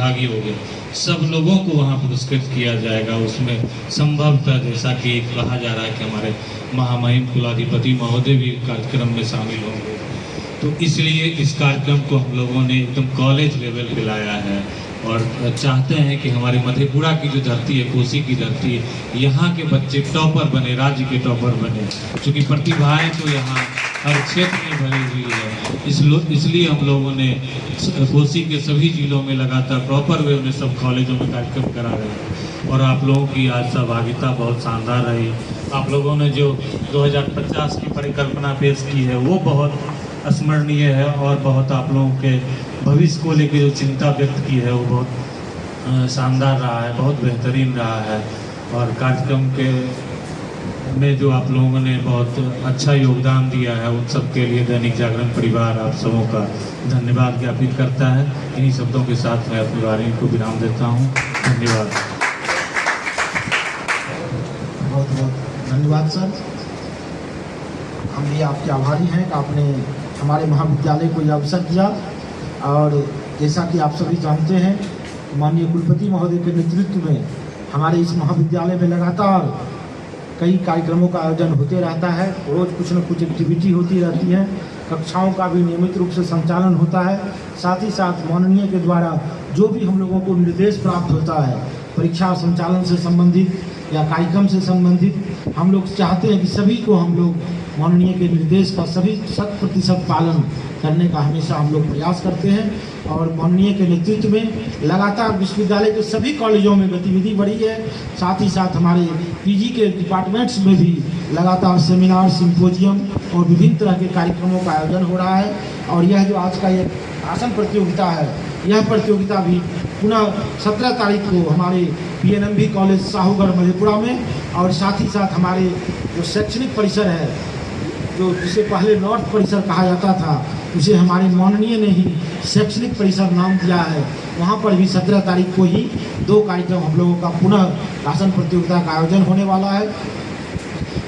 प्रतिभागी हो गए, सब लोगों को वहाँ पुरस्कृत किया जाएगा। उसमें संभवतः जैसा कि कहा जा रहा है कि हमारे महामहिम कुलाधिपति महोदय भी कार्यक्रम में शामिल होंगे, तो इसलिए इस कार्यक्रम को हम लोगों ने एकदम कॉलेज लेवल पे लाया है और चाहते हैं कि हमारे मधेपुरा की जो धरती है, कोसी की धरती है, यहाँ के बच्चे टॉपर बने, राज्य के टॉपर बने, क्योंकि प्रतिभाएं तो यहाँ हर क्षेत्र में भरी हुई है। इसलिए हम लोगों ने कोसी के सभी जिलों में लगातार प्रॉपर वे में सब कॉलेजों में कार्यक्रम करा रहे हैं और आप लोगों की आज सहभागिता बहुत शानदार रही। आप लोगों ने जो 2050 की परिकल्पना पेश की है वो बहुत स्मरणीय है और बहुत आप लोगों के भविष्य को लेकर जो चिंता व्यक्त की है वो बहुत शानदार रहा है, बहुत बेहतरीन रहा है। और कार्यक्रम के में जो आप लोगों ने बहुत अच्छा योगदान दिया है उन सब के लिए दैनिक जागरण परिवार आप सबों का धन्यवाद ज्ञापित करता है। इन्हीं शब्दों के साथ मैं अपनी वाणी को विराम देता हूँ। धन्यवाद। बहुत बहुत धन्यवाद सर। हम भी आपके आभारी हैं कि आपने हमारे महाविद्यालय को यह अवसर दिया। और जैसा कि आप सभी जानते हैं, माननीय कुलपति महोदय के नेतृत्व में हमारे इस महाविद्यालय में लगातार कई कार्यक्रमों का आयोजन होते रहता है। रोज़ कुछ न कुछ एक्टिविटी होती रहती है। कक्षाओं का भी नियमित रूप से संचालन होता है। साथ ही साथ माननीय के द्वारा जो भी हम लोगों को निर्देश प्राप्त होता है परीक्षा संचालन से संबंधित या कार्यक्रम से संबंधित, हम लोग चाहते हैं कि सभी को हम लोग माननीय के निर्देश का सभी 100% पालन करने का हमेशा हम लोग प्रयास करते हैं। और माननीय के नेतृत्व में लगातार विश्वविद्यालय के सभी कॉलेजों में गतिविधि बढ़ी है। साथ ही साथ हमारे पीजी के डिपार्टमेंट्स में भी लगातार सेमिनार, सिम्पोजियम और विभिन्न तरह के कार्यक्रमों का आयोजन हो रहा है। और यह जो आज का ये भाषण प्रतियोगिता है, यह प्रतियोगिता भी पुनः 17 तारीख को हमारे PNMB कॉलेज साहूगढ़ मधेपुरा में, और साथ ही साथ हमारे जो शैक्षणिक परिसर है, जो जिसे पहले नॉर्थ परिसर कहा जाता था, उसे हमारे माननीय ने ही शैक्षणिक परिसर नाम दिया है। वहाँ पर भी 17 तारीख को ही 2 कार्यक्रम हम लोगों का पुनः भाषण प्रतियोगिता का आयोजन होने वाला है।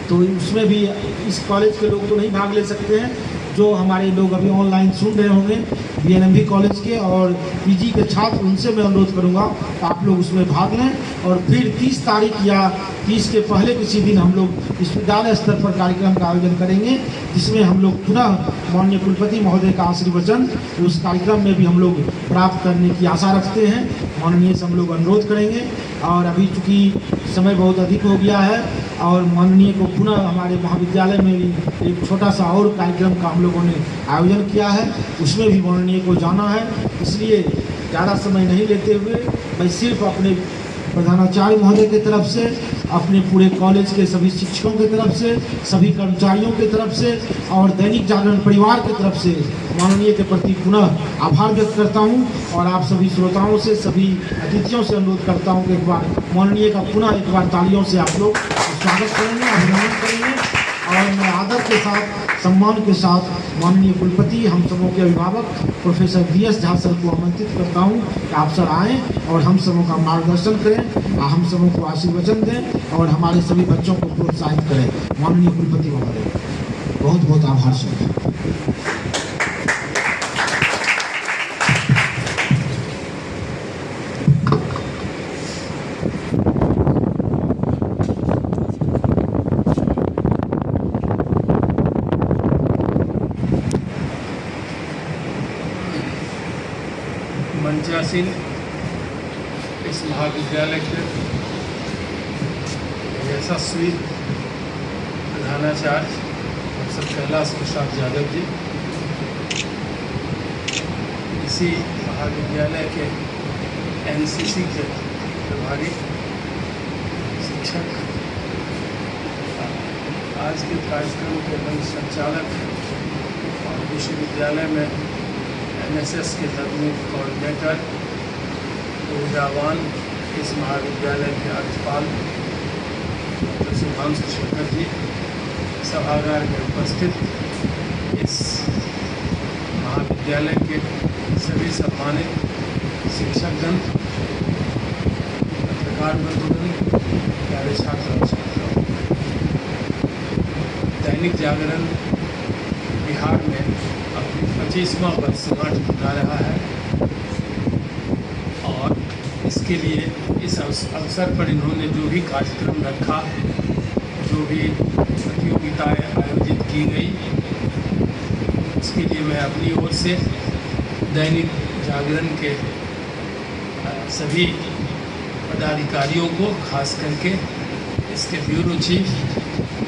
तो उसमें भी इस कॉलेज के लोग तो नहीं भाग ले सकते हैं, जो हमारे लोग अभी ऑनलाइन सुन रहे होंगे PNMB कॉलेज के और PG के छात्र, उनसे मैं अनुरोध करूंगा आप लोग उसमें भाग लें। और फिर 30 तारीख या 30 के पहले किसी दिन हम लोग विश्वविद्यालय स्तर पर कार्यक्रम का आयोजन करेंगे, जिसमें हम लोग पुनः माननीय कुलपति महोदय का आशीर्वचन उस कार्यक्रम में भी हम लोग प्राप्त करने की आशा रखते हैं। माननीय से हम लोग अनुरोध करेंगे। और अभी चूँकि समय बहुत अधिक हो गया है और माननीय को पुनः हमारे महाविद्यालय में भी एक छोटा सा और कार्यक्रम का हम लोगों ने आयोजन किया है, उसमें भी माननीय को जाना है। इसलिए ज़्यादा समय नहीं लेते हुए मैं सिर्फ अपने प्रधानाचार्य महोदय की तरफ से, अपने पूरे कॉलेज के सभी शिक्षकों की तरफ से, सभी कर्मचारियों की तरफ से और दैनिक जागरण परिवार की तरफ से माननीय के प्रति पुनः आभार व्यक्त करता हूं। और आप सभी श्रोताओं से, सभी अतिथियों से अनुरोध करता हूं कि एक बार माननीय का पुनः एक बार तालियों से आप लोग स्वागत करेंगे, अभिनंदन करेंगे। और मैं आदर के साथ, सम्मान के साथ माननीय कुलपति, हम सबों के अभिभावक प्रोफेसर DS झा सर को आमंत्रित करता हूं कि आप सर आएँ और हम सबों का मार्गदर्शन करें, हम सबों को आशीर्वचन दें और हमारे सभी बच्चों को प्रोत्साहित करें। माननीय कुलपति महोदय, बहुत बहुत आभार सर। मंचासीन इस महाविद्यालय के यशस्वी प्रधानाचार्य प्रोफेसर कैलाश प्रसाद यादव जी, इसी महाविद्यालय के NCC के प्रभारी शिक्षक, आज के कार्यक्रम के मंच संचालक और विश्वविद्यालय में NSS के तकनीक कोऑर्डिनेटर, ऊर्जावान इस महाविद्यालय के राज्यपाल डॉक्टर सुभांशु शेखर जी, सभागार में उपस्थित इस महाविद्यालय के सभी सम्मानित शिक्षकगण, पत्रकार बंधुगण, प्यारे छात्र और छात्राओं, दैनिक जागरण बिहार में अपनी 25वां वर्षगांठ मना रहा है और इसके लिए इस अवसर पर इन्होंने जो भी कार्यक्रम रखा, जो भी प्रतियोगिताएं आयोजित की गई, इसके लिए मैं अपनी ओर से दैनिक जागरण के सभी पदाधिकारियों को, खास करके इसके ब्यूरो चीफ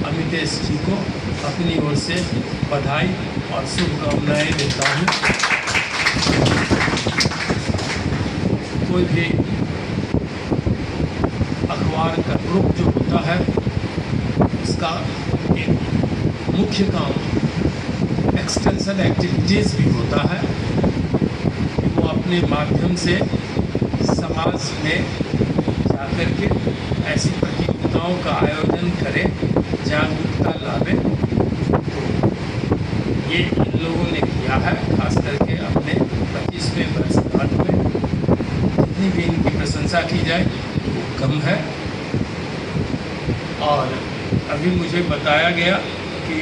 अमितेश जी को अपनी ओर से बधाई और शुभकामनाएं देता हूँ। कोई भी अखबार का ग्रुप जो होता है, उसका एक मुख्य काम एक्सटेंशन एक्टिविटीज़ भी होता है कि वो अपने माध्यम से समाज में जाकर के ऐसी प्रतियोगिताओं का आयोजन करे, जागरूकता लावे। तो ये इन लोगों ने किया है, खास करके अपने 25वें वर्षगांठ में। जितनी भी इनकी प्रशंसा की जाए वो कम है। और अभी मुझे बताया गया कि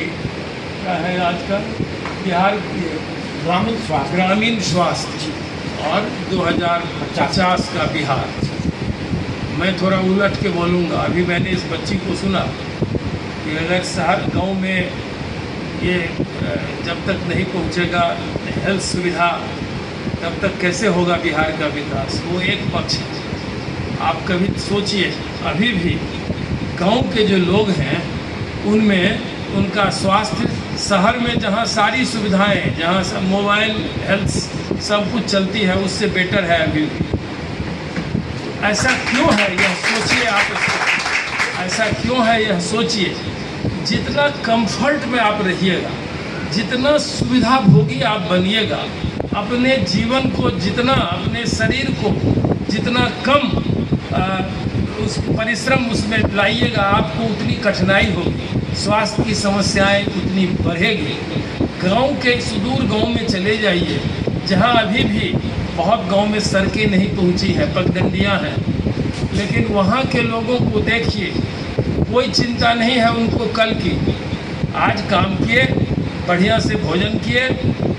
क्या है आज का बिहार ग्रामीण स्वास्थ्य और 2050 का बिहार। मैं थोड़ा उलट के बोलूँगा। अभी मैंने इस बच्ची को सुना कि अगर शहर गांव में ये जब तक नहीं पहुँचेगा हेल्थ सुविधा, तब तक कैसे होगा बिहार का विकास। वो एक पक्ष है। आप कभी सोचिए, अभी भी गांव के जो लोग हैं उनमें उनका स्वास्थ्य शहर में जहां सारी सुविधाएं, जहां सब मोबाइल हेल्थ सब कुछ चलती है, उससे बेटर है अभी भी। ऐसा क्यों है यह सोचिए आप। ऐसा क्यों है यह सोचिए। जितना कंफर्ट में आप रहिएगा, जितना सुविधा भोगी आप बनिएगा, अपने जीवन को जितना, अपने शरीर को जितना कम उस परिश्रम उसमें लाइएगा, आपको उतनी कठिनाई होगी, स्वास्थ्य की समस्याएं उतनी बढ़ेगी। गांव के सुदूर गांव में चले जाइए, जहां अभी भी बहुत गांव में सड़कें नहीं पहुंची है, पगडंडियां हैं, लेकिन वहां के लोगों को देखिए, कोई चिंता नहीं है उनको कल की। आज काम किए, बढ़िया से भोजन किए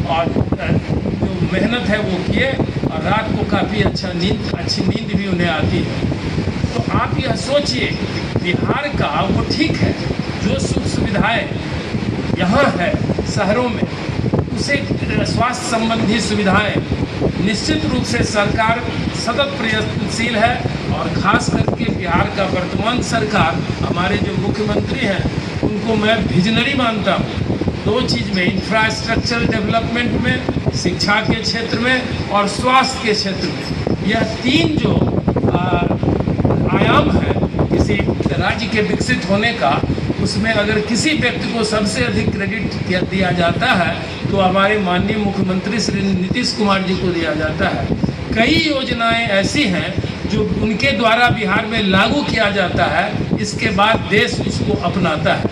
और जो मेहनत है वो किए, और रात को काफ़ी अच्छी नींद भी उन्हें आती है। तो आप यह सोचिए, बिहार का वो ठीक है, जो सुख सुविधाएं यहाँ है शहरों में, उसे स्वास्थ्य संबंधी सुविधाएं निश्चित रूप से सरकार सतत प्रयत्नशील है। और ख़ास करके बिहार का वर्तमान सरकार, हमारे जो मुख्यमंत्री हैं, उनको मैं विजनरी मानता हूँ। दो चीज़ में, इंफ्रास्ट्रक्चर डेवलपमेंट में, शिक्षा के क्षेत्र में और स्वास्थ्य के क्षेत्र में, यह तीन जो आयाम है किसी राज्य के विकसित होने का, उसमें अगर किसी व्यक्ति को सबसे अधिक क्रेडिट दिया जाता है तो हमारे माननीय मुख्यमंत्री श्री नीतीश कुमार जी को दिया जाता है। कई योजनाएं ऐसी हैं जो उनके द्वारा बिहार में लागू किया जाता है, इसके बाद देश उसको अपनाता है।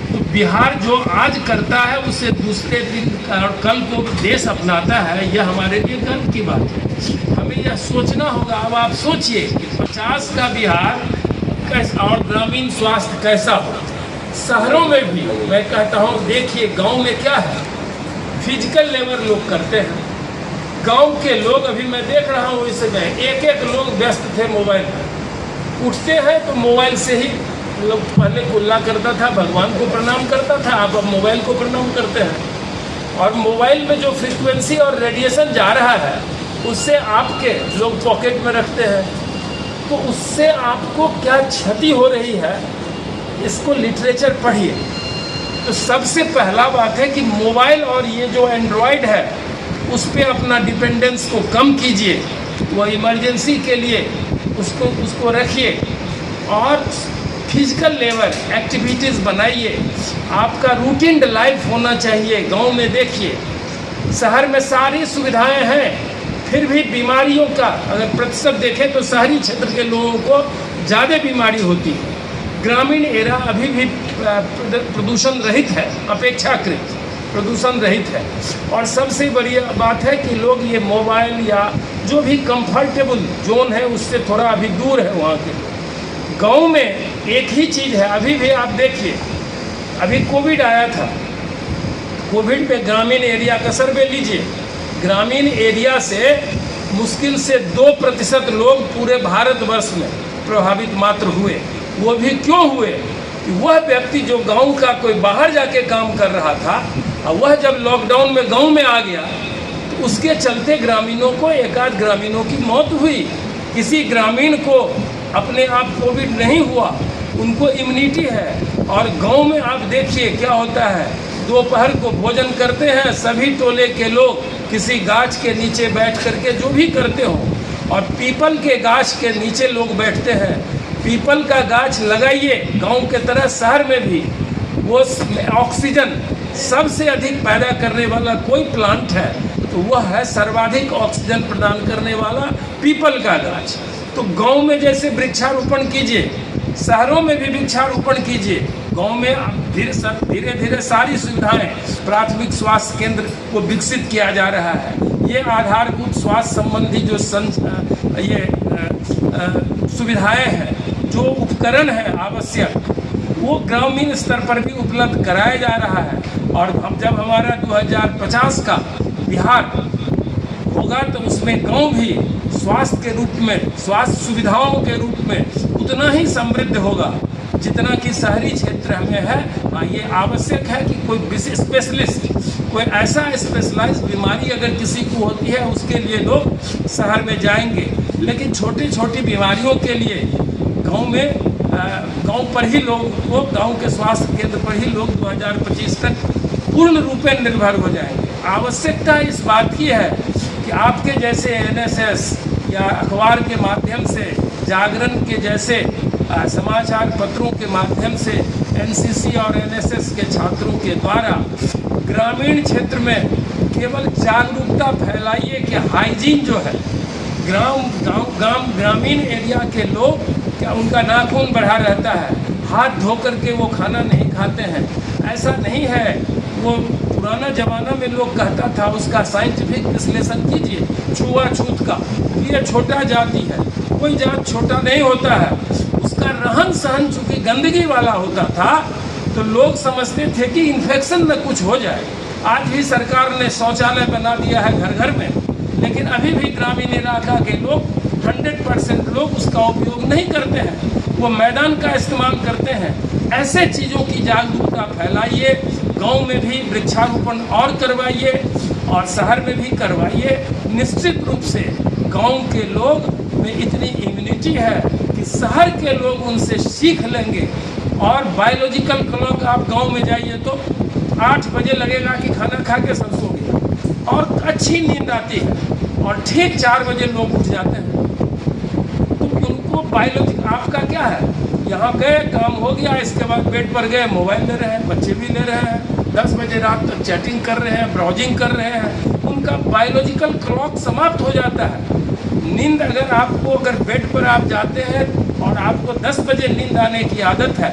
तो बिहार जो आज करता है उसे दूसरे दिन और कल को देश अपनाता है, यह हमारे लिए गर्व की बात है। हमें यह सोचना होगा। अब आप सोचिए कि 50 का बिहार कैसा और ग्रामीण स्वास्थ्य कैसा हो। शहरों में भी मैं कहता हूँ, देखिए गांव में क्या है, फिजिकल लेबर लोग करते हैं। गांव के लोग, अभी मैं देख रहा हूँ इस समय एक लोग व्यस्त थे मोबाइल पर। उठते हैं तो मोबाइल से ही लोग, पहले कुल्ला करता था, भगवान को प्रणाम करता था, अब मोबाइल को प्रणाम करते हैं। और मोबाइल में जो फ्रीक्वेंसी और रेडिएशन जा रहा है, उससे आपके लोग पॉकेट में रखते हैं, तो उससे आपको क्या क्षति हो रही है, इसको लिटरेचर पढ़िए। तो सबसे पहला बात है कि मोबाइल और ये जो एंड्रॉयड है, उस पर अपना डिपेंडेंस को कम कीजिए। वो इमरजेंसी के लिए उसको रखिए और फिजिकल लेवल एक्टिविटीज़ बनाइए। आपका रूटीन लाइफ होना चाहिए। गांव में देखिए, शहर में सारी सुविधाएं हैं, फिर भी बीमारियों का अगर प्रतिशत देखें तो शहरी क्षेत्र के लोगों को ज़्यादा बीमारी होती है। ग्रामीण एरिया अभी भी प्रदूषण रहित है, अपेक्षाकृत प्रदूषण रहित है। और सबसे बड़ी बात है कि लोग ये मोबाइल या जो भी कंफर्टेबल जोन है उससे थोड़ा अभी दूर है वहाँ के। गांव में एक ही चीज़ है, अभी भी आप देखिए, अभी कोविड आया था, कोविड पे ग्रामीण एरिया का सर्वे लीजिए, ग्रामीण एरिया से मुश्किल से 2% लोग पूरे भारतवर्ष में प्रभावित मात्र हुए। वो भी क्यों हुए कि वह व्यक्ति जो गांव का कोई बाहर जाके काम कर रहा था और वह जब लॉकडाउन में गांव में आ गया तो उसके चलते ग्रामीणों को, एकाध ग्रामीणों की मौत हुई। किसी ग्रामीण को अपने आप कोविड नहीं हुआ, उनको इम्यूनिटी है। और गांव में आप देखिए क्या होता है, दोपहर को भोजन करते हैं सभी टोले के लोग किसी गाछ के नीचे बैठ करके, जो भी करते हो, और पीपल के गाछ के नीचे लोग बैठते हैं। पीपल का गाछ लगाइए, गांव के तरह शहर में भी वो ऑक्सीजन सबसे अधिक पैदा करने वाला कोई प्लांट है तो वह है सर्वाधिक ऑक्सीजन प्रदान करने वाला पीपल का गाछ। तो गांव में जैसे वृक्षारोपण कीजिए, शहरों में भी वृक्षारोपण कीजिए। गांव में धीरे धीरे सारी सुविधाएं, प्राथमिक स्वास्थ्य केंद्र को विकसित किया जा रहा है। ये आधारभूत स्वास्थ्य संबंधी जो सुविधाएं हैं, जो उपकरण हैं आवश्यक, वो ग्रामीण स्तर पर भी उपलब्ध कराया जा रहा है। और जब हमारा 2050 का बिहार होगा तो उसमें गांव भी स्वास्थ्य के रूप में, स्वास्थ्य सुविधाओं के रूप में उतना ही समृद्ध होगा जितना कि शहरी क्षेत्र में है। ये आवश्यक है कि कोई विशेष स्पेशलिस्ट, कोई ऐसा स्पेशलाइज्ड बीमारी अगर किसी को होती है उसके लिए लोग शहर में जाएंगे, लेकिन छोटी छोटी बीमारियों के लिए गांव पर ही लोग को, गांव के स्वास्थ्य केंद्र पर ही लोग 2025 तक पूर्ण रूपेण निर्भर हो जाएंगे। आवश्यकता इस बात की है कि आपके जैसे NSS या अखबार के माध्यम से, जागरण के जैसे समाचार पत्रों के माध्यम से, NCC और NSS के छात्रों के द्वारा ग्रामीण क्षेत्र में केवल जागरूकता फैलाइए कि हाइजीन जो है, ग्रामीण एरिया के लोग क्या उनका नाखून बढ़ा रहता है, हाथ धो करके वो खाना नहीं खाते हैं। ऐसा नहीं है। वो पुराना ज़माना में लोग कहता था, उसका साइंटिफिक विश्लेषण कीजिए छुआछूत का, ये छोटा जाति है। कोई जात छोटा नहीं होता है, उसका रहन सहन चूँकि गंदगी वाला होता था तो लोग समझते थे कि इन्फेक्शन न कुछ हो जाए। आज भी सरकार ने शौचालय बना दिया है घर घर में, लेकिन अभी भी ग्रामीण इलाका के लोग 100% लोग उसका उपयोग नहीं करते हैं, वो मैदान का इस्तेमाल करते हैं। ऐसे चीज़ों की जागरूकता फैलाइए, गांव में भी वृक्षारोपण और करवाइए और शहर में भी करवाइए। निश्चित रूप से गांव के लोग में इतनी इम्यूनिटी है कि शहर के लोग उनसे सीख लेंगे। और बायोलॉजिकल क्लॉक, आप गांव में जाइए तो 8 बजे लगेगा कि खाना खा के सब सो गए और अच्छी नींद आती है और ठीक 4 बजे लोग उठ जाते हैं। तो उनको बायोलॉजिकल, आपका क्या है, यहाँ गए काम हो गया, इसके बाद बेड पर गए, मोबाइल ले रहे हैं, बच्चे भी ले रहे हैं, 10 बजे रात तक चैटिंग कर रहे हैं, ब्राउजिंग कर रहे हैं, उनका बायोलॉजिकल क्लॉक समाप्त हो जाता है। नींद अगर बेड पर आप जाते हैं और आपको 10 बजे नींद आने की आदत है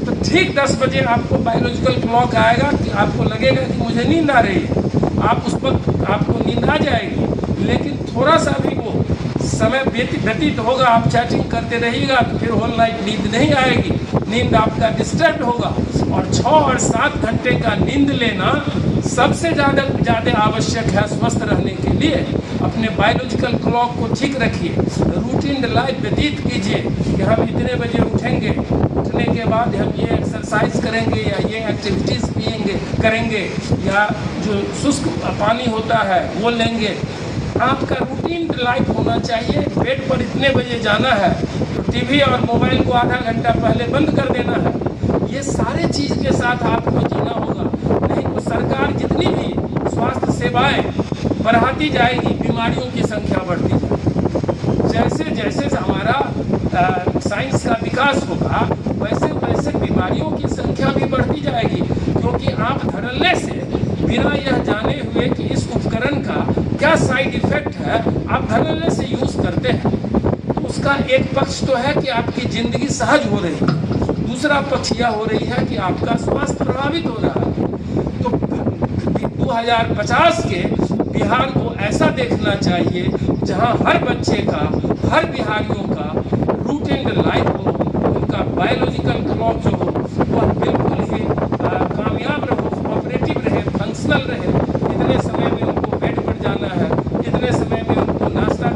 तो ठीक 10 बजे आपको बायोलॉजिकल क्लॉक आएगा कि आपको लगेगा कि मुझे नींद आ रही है, आप उस वक्त आपको नींद आ जाएगी। लेकिन थोड़ा सा भी वो समय व्यतीत होगा, आप चैटिंग करते रहिएगा तो फिर होल नाइट नींद नहीं आएगी, नींद आपका डिस्टर्ब होगा। और 6 और 7 घंटे का नींद लेना सबसे ज़्यादा आवश्यक है स्वस्थ रहने के लिए। अपने बायोलॉजिकल क्लॉक को ठीक रखिए, रूटीन लाइफ व्यतीत कीजिए कि हम इतने बजे उठेंगे, उठने के बाद हम ये एक्सरसाइज करेंगे या ये एक्टिविटीज़ करेंगे या जो शुष्क पानी होता है वो लेंगे। आपका रूटीन लाइफ होना चाहिए। बेड पर इतने बजे जाना है तो टीवी और मोबाइल को आधा घंटा पहले बंद कर देना है। ये सारे चीज़ के साथ आपको जीना होगा, नहीं तो सरकार जितनी भी स्वास्थ्य सेवाएं बढ़ाती जाएगी, बीमारियों की संख्या बढ़ती जाएगी। जैसे जैसे हमारा साइंस का विकास होगा वैसे वैसे बीमारियों की संख्या भी बढ़ती जाएगी, क्योंकि आप धड़ल्ले से बिना यह जाने हुए कि इस उपकरण का क्या साइड इफेक्ट है, आप धड़ल्ले से यूज़ करते हैं। तो उसका एक पक्ष तो है कि आपकी ज़िंदगी सहज हो रही है, दूसरा पक्ष यह हो रही है कि आपका स्वास्थ्य प्रभावित हो रहा है। तो 2050 के बिहार को ऐसा देखना चाहिए जहां हर बच्चे का, हर बिहारियों का रूटीन लाइफ हो, उनका बायोलॉजिकल क्लॉक जो हो वह बिल्कुल ही कामयाब रहो, ऑपरेटिव रहे, फंक्शनल रहे। इतने समय में उनको बेड पर जाना है, इतने समय में उनको नाश्ता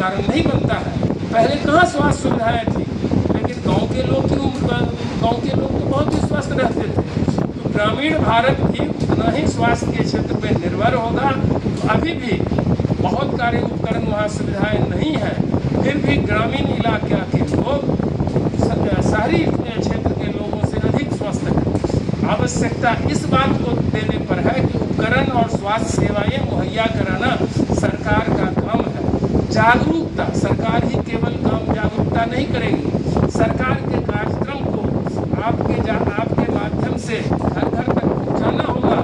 कारण नहीं बनता है। पहले कहाँ स्वास्थ्य सुविधाएं थी, लेकिन गांव के लोग तो बहुत ही स्वस्थ रहते थे। तो ग्रामीण भारत भी उतना ही स्वास्थ्य के क्षेत्र में निर्भर होगा। तो अभी भी बहुत कार्य उपकरण वहाँ सुविधाएँ नहीं हैं, फिर भी ग्रामीण इलाका के लोग शहरी क्षेत्र के लोगों से अधिक स्वस्थ है। आवश्यकता इस बात को देने पर है कि उपकरण और स्वास्थ्य सेवाएं मुहैया कराना सरकार का काम है। जागरूकता, सरकार ही केवल काम जागरूकता नहीं करेगी। सरकार के कार्यक्रम को आपके माध्यम से घर घर तक पहुँचाना होगा।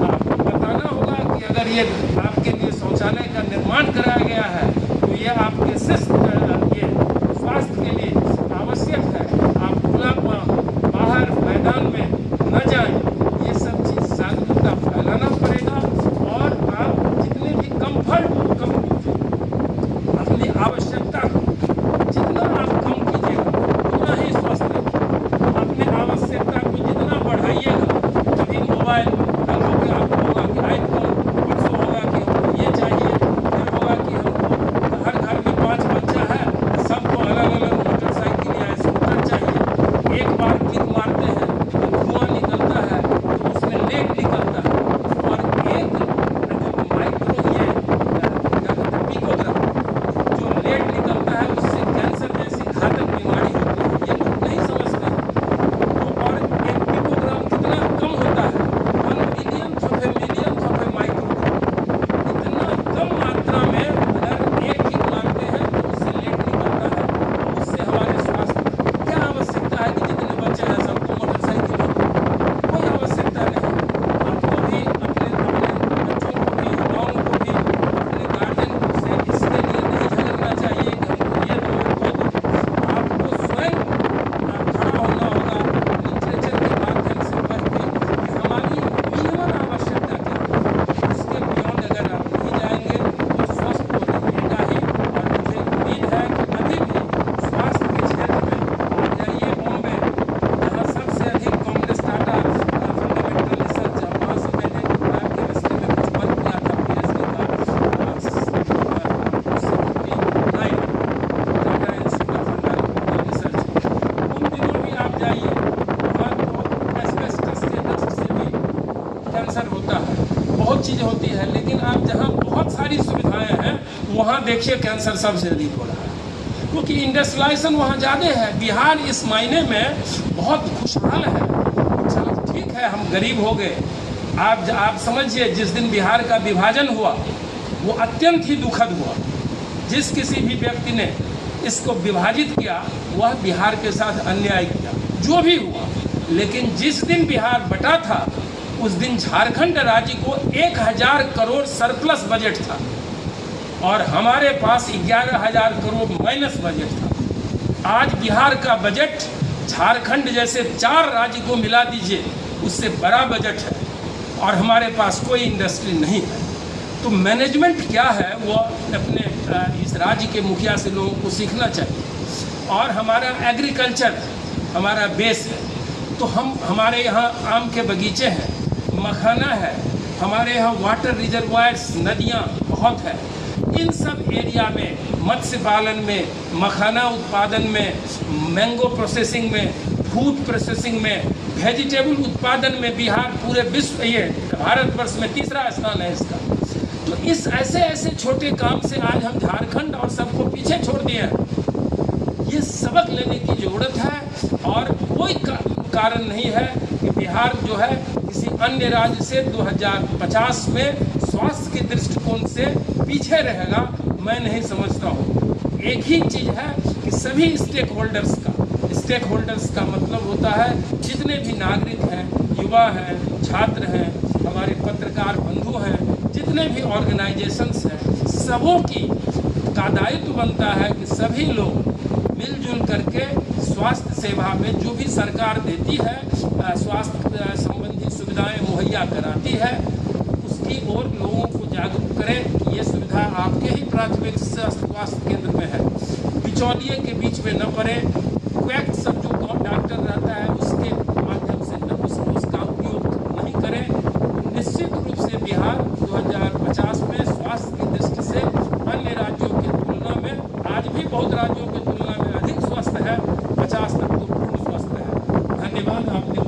आपको बताना होगा कि अगर ये आपके लिए शौचालय का निर्माण कराया गया है तो ये आपके स्वास्थ्य के लिए आवश्यक है। आप खुला बाहर मैदान में न जाएं, ये सब चीज़ जागरूकता फैलाना पड़ेगा। और आप जितने भी अपनी आवश्यकता जितना आप कम कीजिएगा उतना ही स्वस्थ रहेगा। अपने आवश्यकता को जितना बढ़ाइएगा, कभी मोबाइल कल आपको होगा कि आईफोन, परसों होगा कि हमको ये चाहिए, फिर होगा कि हमको हर घर में 5 बच्चा है, सबको अलग अलग मोटरसाइकिल या स्कूटर चाहिए। एक बार किक मारते हैं तो धुआं निकलता है, तो उसमें लेड निकलता है। और एक माइक्रो पिकोग्राम जो लेड निकलता है उससे कैंसर जैसी घातक बीमारी होती है, ये लोग नहीं समझते हैं। तो और एक पिकोग्राम कितना कम होता है, 1 मिलियन ऑफ ए माइक्रोग्राम। इतना कम मात्रा में अगर एक किक मारते हैं तो उससे लेड निकलता है। उससे हमारे स्वास्थ्य क्या आवश्यकता है कि जितने बच्चे हैं सबको मोटरसाइकिल हो? कोई आवश्यकता नहीं। आपको भी अपने बच्चों को भी, युवाओं को भी, अपने गार्जियन से इसके लिए नहीं झगड़ना चाहिए कि हमको ये दो वो दो। आपको स्वयं खड़ा होना होगा लिटरेचर के माध्यम से पढ़ के कि हमारी मिनिमम आवश्यकता क्या है। उसके बियॉन्ड अगर आप नहीं जाएंगे तो स्वस्थ तो रहिएगा ही। और मुझे उम्मीद है कि अभी भी स्वास्थ्य के क्षेत्र में आप जाइए बॉम्बे, जहाँ सबसे अधिक कांग्रेस टाटा फंडामेंटल रिसर्च है, वहाँ से मैंने आपके रास्ते में कुछ वर्क किया था PhD का, Tata institute of fundamental research. उन दिनों भी आप जाइए, वहाँ तो एस्बेस्टस के डस्ट से भी कैंसर होता है, बहुत चीज़ होती है। लेकिन आप जहाँ बहुत सारी सुविधाएं हैं वहाँ देखिए कैंसर सबसे अधिक हो रहा है, क्योंकि इंडस्ट्रियलाइजेशन वहाँ ज़्यादा है। बिहार इस मायने में बहुत खुशहाल है। चलो ठीक है, हम गरीब हो गए। आप समझिए, जिस दिन बिहार का विभाजन हुआ वो अत्यंत ही दुखद हुआ। जिस किसी भी व्यक्ति ने इसको विभाजित किया वह बिहार के साथ अन्याय किया, जो भी हुआ। लेकिन जिस दिन बिहार बटा था उस दिन झारखंड राज्य को 1000 करोड़ सरप्लस बजट था और हमारे पास 11,000 करोड़ माइनस बजट था। आज बिहार का बजट झारखंड जैसे 4 राज्य को मिला दीजिए, उससे बड़ा बजट है और हमारे पास कोई इंडस्ट्री नहीं है। तो मैनेजमेंट क्या है वो अपने इस राज्य के मुखिया से लोगों को सीखना चाहिए। और हमारा एग्रीकल्चर हमारा बेस है। तो हमारे यहाँ आम के बगीचे हैं, मखाना है, हमारे यहाँ वाटर रिजर्वायर्स, नदियाँ बहुत है। इन सब एरिया में मत्स्य पालन में, मखाना उत्पादन में, मैंगो प्रोसेसिंग में, फूड प्रोसेसिंग में, वेजिटेबल उत्पादन में बिहार पूरे विश्व, ये भारतवर्ष में 3रा स्थान है इसका। तो इस ऐसे छोटे काम से आज हम झारखंड और सबको पीछे छोड़ दिए हैं। ये सबक लेने की ज़रूरत है और कोई कारण नहीं है कि बिहार जो है किसी अन्य राज्य से 2050 में स्वास्थ्य के दृष्टिकोण से पीछे रहेगा। मैं नहीं समझता हूँ। एक ही चीज़ है कि सभी स्टेक होल्डर्स का मतलब होता है जितने भी नागरिक हैं, युवा हैं, छात्र हैं, हमारे पत्रकार बंधु हैं, जितने भी ऑर्गेनाइजेशंस हैं, सबों का दायित्व बनता है कि सभी लोग मिलजुल करके स्वास्थ्य सेवा में जो भी सरकार देती है, स्वास्थ्य संबंधी सुविधाएं मुहैया कराती है, उसकी ओर लोगों को जागरूक करें कि ये सुविधा आपके ही प्राथमिक स्वास्थ्य केंद्र में है। बिचौलिए के बीच में न पड़े। क्वैक सब जो डॉक्टर रहता है उसके माध्यम से उसका उपयोग नहीं करें। निश्चित रूप से बिहार 2050 में स्वास्थ्य की दृष्टि से अन्य राज्यों की तुलना में धन्यवाद आपने